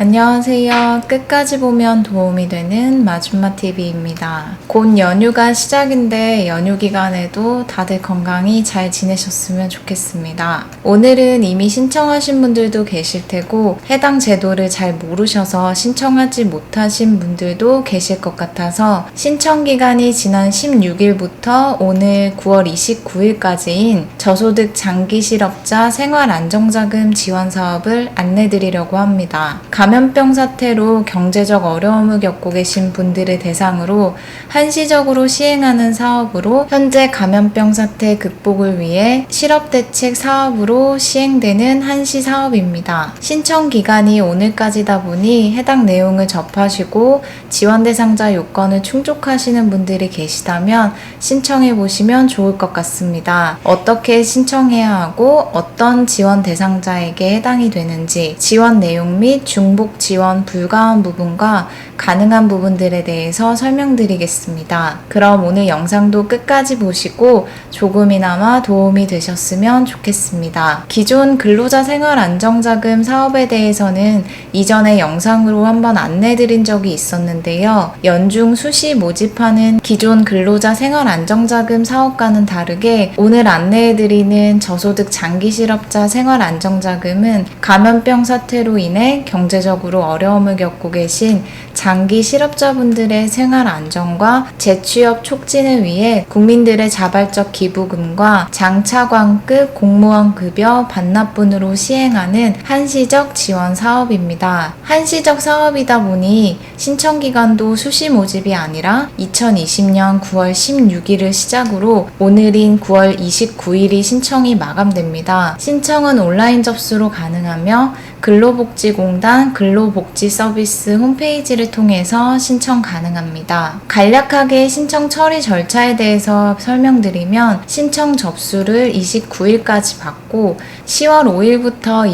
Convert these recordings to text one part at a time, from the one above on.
안녕하세요. 끝까지 보면 도움이 되는 마줌마TV입니다. 곧 연휴가 시작인데 연휴 기간에도 다들 건강히 잘 지내셨으면 좋겠습니다. 오늘은 이미 신청하신 분들도 계실 테고 해당 제도를 잘 모르셔서 신청하지 못하신 분들도 계실 것 같아서 신청 기간이 지난 16일부터 오늘 9월 29일까지인 저소득 장기 실업자 생활안정자금 지원 사업을 안내드리려고 합니다. 감염병 사태로 경제적 어려움을 겪고 계신 분들을 대상으로 한시적으로 시행하는 사업으로 현재 감염병 사태 극복을 위해 실업대책 사업으로 시행되는 한시 사업입니다. 신청 기간이 오늘까지다 보니 해당 내용을 접하시고 지원 대상자 요건을 충족하시는 분들이 계시다면 신청해 보시면 좋을 것 같습니다. 어떻게 신청해야 하고 어떤 지원 대상자에게 해당이 되는지 지원 내용 및 중복 지원 불가한 부분과 가능한 부분들에 대해서 설명드리겠습니다. 그럼 오늘 영상도 끝까지 보시고 조금이나마 도움이 되셨으면 좋겠습니다. 기존 근로자 생활안정자금 사업에 대해서는 이전에 영상으로 한번 안내드린 적이 있었는데요. 연중 수시 모집하는 기존 근로자 생활안정자금 사업과는 다르게 오늘 안내해드리는 저소득 장기실업자 생활안정자금은 감염병 사태로 인해 경제적으로 어려움을 겪고 계신 장기 실업자분들의 생활 안정과 재취업 촉진을 위해 국민들의 자발적 기부금과 장차관급 공무원 급여 반납분으로 시행하는 한시적 지원 사업입니다. 한시적 사업이다 보니 신청 기간도 수시 모집이 아니라 2020년 9월 16일을 시작으로 오늘인 9월 29일이 신청이 마감됩니다. 신청은 온라인 접수로 가능하며 근로복지공단 근로복지서비스 홈페이지를 통해서 신청 가능합니다. 간략하게 신청 처리 절차에 대해서 설명드리면 신청 접수를 29일까지 받고 10월 5일부터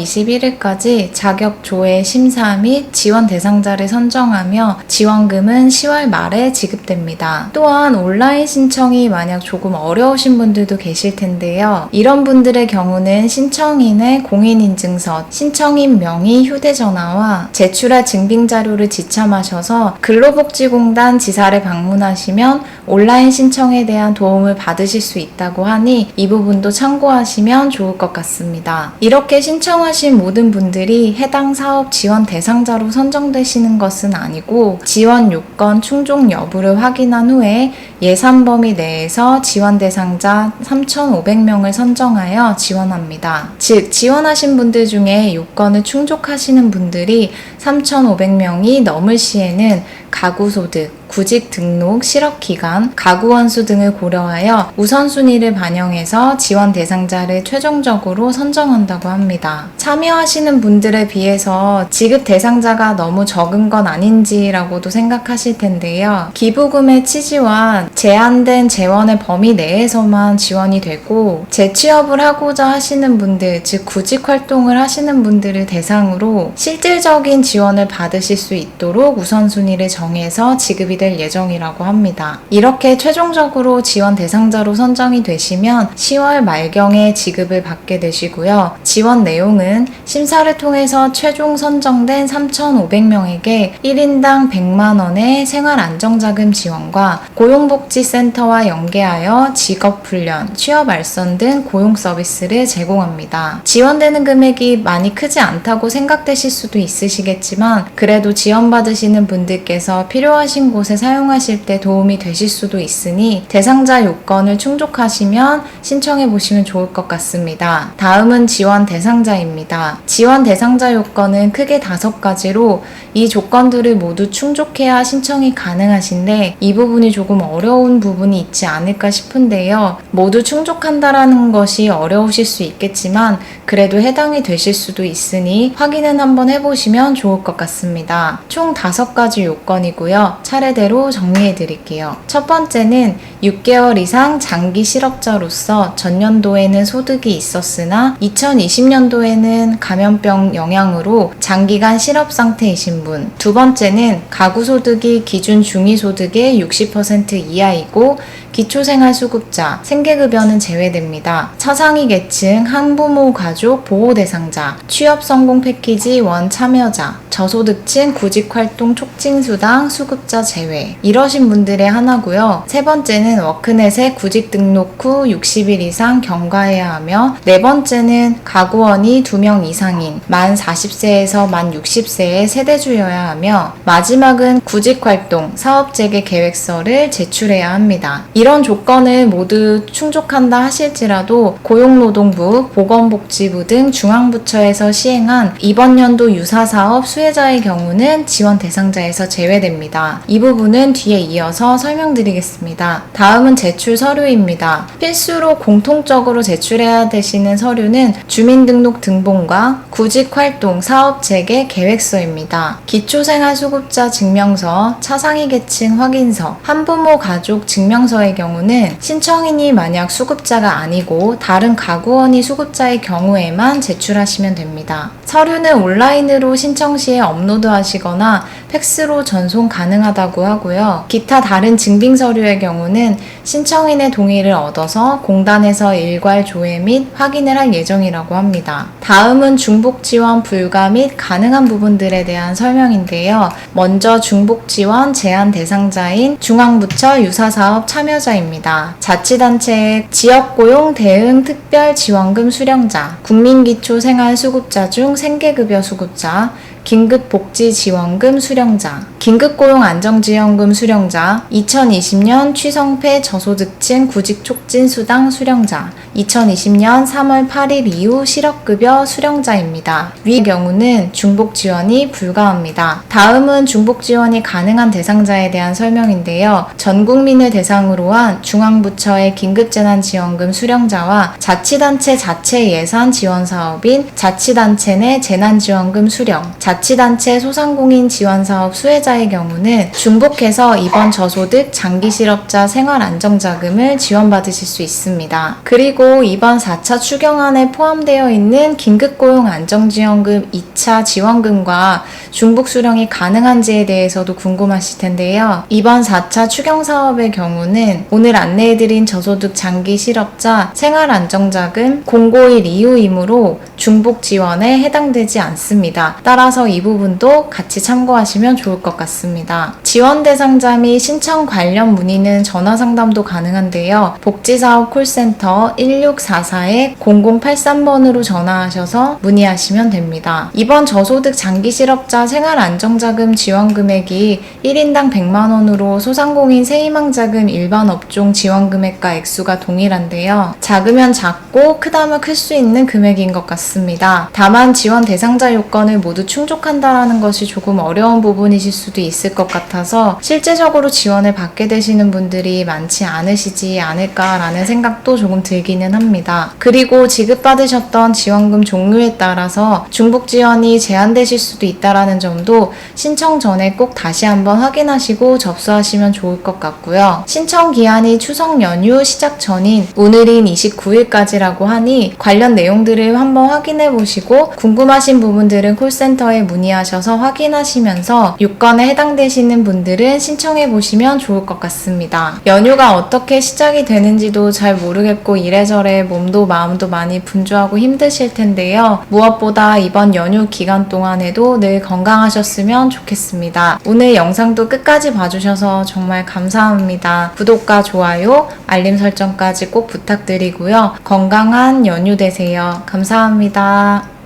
21일까지 자격 조회 심사 및 지원 대상자를 선정하며 지원금은 10월 말에 지급됩니다. 또한 온라인 신청이 만약 조금 어려우신 분들도 계실 텐데요. 이런 분들의 경우는 신청인의 공인인증서, 신청인 명의, 휴대전화와 제출할 증빙자료를 지참하셔서 근로복지공단 지사를 방문하시면 온라인 신청에 대한 도움을 받으실 수 있다고 하니 이 부분도 참고하시면 좋을 것 같습니다. 이렇게 신청하신 모든 분들이 해당 사업 지원 대상자로 선정되시는 것은 아니고 지원 요건 충족 여부를 확인한 후에 예산 범위 내에서 지원 대상자 3,500명을 선정하여 지원합니다. 즉 지원하신 분들 중에 요건을 충족하시는 분들이 3,500명이 넘을 시에는 가구소득, 구직 등록, 실업기간, 가구원수 등을 고려하여 우선순위를 반영해서 지원 대상자를 최종적으로 선정한다고 합니다. 참여하시는 분들에 비해서 지급 대상자가 너무 적은 건 아닌지라고도 생각하실 텐데요. 기부금의 취지와 제한된 재원의 범위 내에서만 지원이 되고 재취업을 하고자 하시는 분들, 즉 구직 활동을 하시는 분들을 대상으로 실질적인 지원을 받으실 수 있도록 우선순위를 정해서 지급이 될 예정이라고 합니다. 이렇게 최종적으로 지원 대상자로 선정이 되시면 10월 말경에 지급을 받게 되시고요. 지원 내용은 심사를 통해서 최종 선정된 3,500명에게 1인당 100만원의 생활안정자금 지원과 고용복지센터와 연계하여 직업훈련, 취업알선 등 고용 서비스를 제공합니다. 지원되는 금액이 많이 크지 않다고 생각되실 수도 있으시겠지만 그래도 지원받으시는 분들께서 필요하신 곳에 사용하실 때 도움이 되실 수도 있으니 대상자 요건을 충족하시면 신청해 보시면 좋을 것 같습니다. 다음은 지원 대상자입니다. 지원 대상자 요건은 크게 5가지로 이 조건들을 모두 충족해야 신청이 가능하신데 이 부분이 조금 어려운 부분이 있지 않을까 싶은데요. 모두 충족한다라는 것이 어려우실 수 있겠지만 그래도 해당이 되실 수도 있으니 확인은 한번 해보시면 좋을 것 같습니다. 총 5가지 요건이고요. 차례대로 정리해 드릴게요. 첫 번째는 6개월 이상 장기 실업자로서 전년도에는 소득이 있었으나 2020년도에는 감염병 영향으로 장기간 실업 상태이신 분. 두 번째는 가구소득이 기준 중위소득의 60% 이하이고 기초생활수급자, 생계급여는 제외됩니다. 차상위 계층, 한부모 가족 보호 대상자, 취업성공 패키지 원 참여자, 저소득층 구직활동 촉진수당 수급자 제외. 이러신 분들의 하나고요. 세 번째는 워크넷에 구직 등록 후 60일 이상 경과해야 하며, 네 번째는 가구원이 2명 이상인 만 40세에서 만 60세의 세대주여야 하며, 마지막은 구직활동 사업재개 계획서를 제출해야 합니다. 이런 조건을 모두 충족한다 하실지라도 고용노동부, 보건복지부 등 중앙부처에서 시행한 이번 연도 유사사업 수혜자의 경우는 지원 대상자에서 제외됩니다. 이 부분은 뒤에 이어서 설명드리겠습니다. 다음은 제출 서류입니다. 필수로 공통적으로 제출해야 되시는 서류는 주민등록 등본과 구직활동 사업재개 계획서입니다. 기초생활수급자 증명서, 차상위 계층 확인서, 한부모 가족 증명서의 경우는 신청인이 만약 수급자가 아니고 다른 가구원이 수급자의 경우에만 제출하시면 됩니다. 서류는 온라인으로 신청 시에 업로드하시거나 팩스로 전송 가능하다고 하고요. 기타 다른 증빙 서류의 경우는 신청인의 동의를 얻어서 공단에서 일괄 조회 및 확인을 할 예정이라고 합니다. 다음은 중복 지원 불가 및 가능한 부분들에 대한 설명인데요. 먼저 중복 지원 제한 대상자인 중앙부처 유사사업 참여자입니다. 자치단체의 지역고용 대응 특별지원금 수령자, 국민기초생활수급자 중 생계급여 수급자, 긴급복지지원금 수령자, 긴급고용안정지원금 수령자, 2020년 취성패 저소득층 구직촉진수당 수령자, 2020년 3월 8일 이후 실업급여 수령자입니다. 위의 경우는 중복지원이 불가합니다. 다음은 중복지원이 가능한 대상자에 대한 설명인데요. 전 국민을 대상으로 한 중앙부처의 긴급재난지원금 수령자와 자치단체 자체 예산 지원 사업인 자치단체 내 재난지원금 수령, 자치단체 소상공인 지원사업 수혜자의 경우는 중복해서 이번 저소득 장기실업자 생활안정자금을 지원받으실 수 있습니다. 그리고 이번 4차 추경안에 포함되어 있는 긴급고용안정지원금 2차 지원금과 중복 수령이 가능한지에 대해서도 궁금하실 텐데요. 이번 4차 추경사업의 경우는 오늘 안내해드린 저소득 장기실업자 생활안정자금 공고일 이후이므로 중복 지원에 해당되지 않습니다. 따라서 이 부분도 같이 참고하시면 좋을 것 같습니다. 지원 대상자 및 신청 관련 문의는 전화 상담도 가능한데요. 복지사업 콜센터 1644-0083번으로 전화하셔서 문의하시면 됩니다. 이번 저소득 장기실업자 생활안정자금 지원 금액이 1인당 100만원으로 소상공인 세희망자금 일반 업종 지원 금액과 액수가 동일한데요. 작으면 작고 크다면 클 수 있는 금액인 것 같습니다. 다만 지원 대상자 요건을 모두 충족한다라는 것이 조금 어려운 부분이실 수도 있을 것 같아서 실제적으로 지원을 받게 되시는 분들이 많지 않으시지 않을까라는 생각도 조금 들기는 합니다. 그리고 지급받으셨던 지원금 종류에 따라서 중복 지원이 제한되실 수도 있다라는 점도 신청 전에 꼭 다시 한번 확인하시고 접수하시면 좋을 것 같고요. 신청 기한이 추석 연휴 시작 전인 오늘인 29일까지라고 하니 관련 내용들을 한번 확인해 보시고 궁금하신 부분들은 콜센터에 문의하셔서 확인하시면서 요건에 해당되시는 분들은 신청해 보시면 좋을 것 같습니다. 연휴가 어떻게 시작이 되는지도 잘 모르겠고 이래저래 몸도 마음도 많이 분주하고 힘드실 텐데요. 무엇보다 이번 연휴 기간 동안에도 늘 건강하셨으면 좋겠습니다. 오늘 영상도 끝까지 봐주셔서 정말 감사합니다. 구독과 좋아요, 알림 설정까지 꼭 부탁드리고요. 건강한 연휴 되세요. 감사합니다.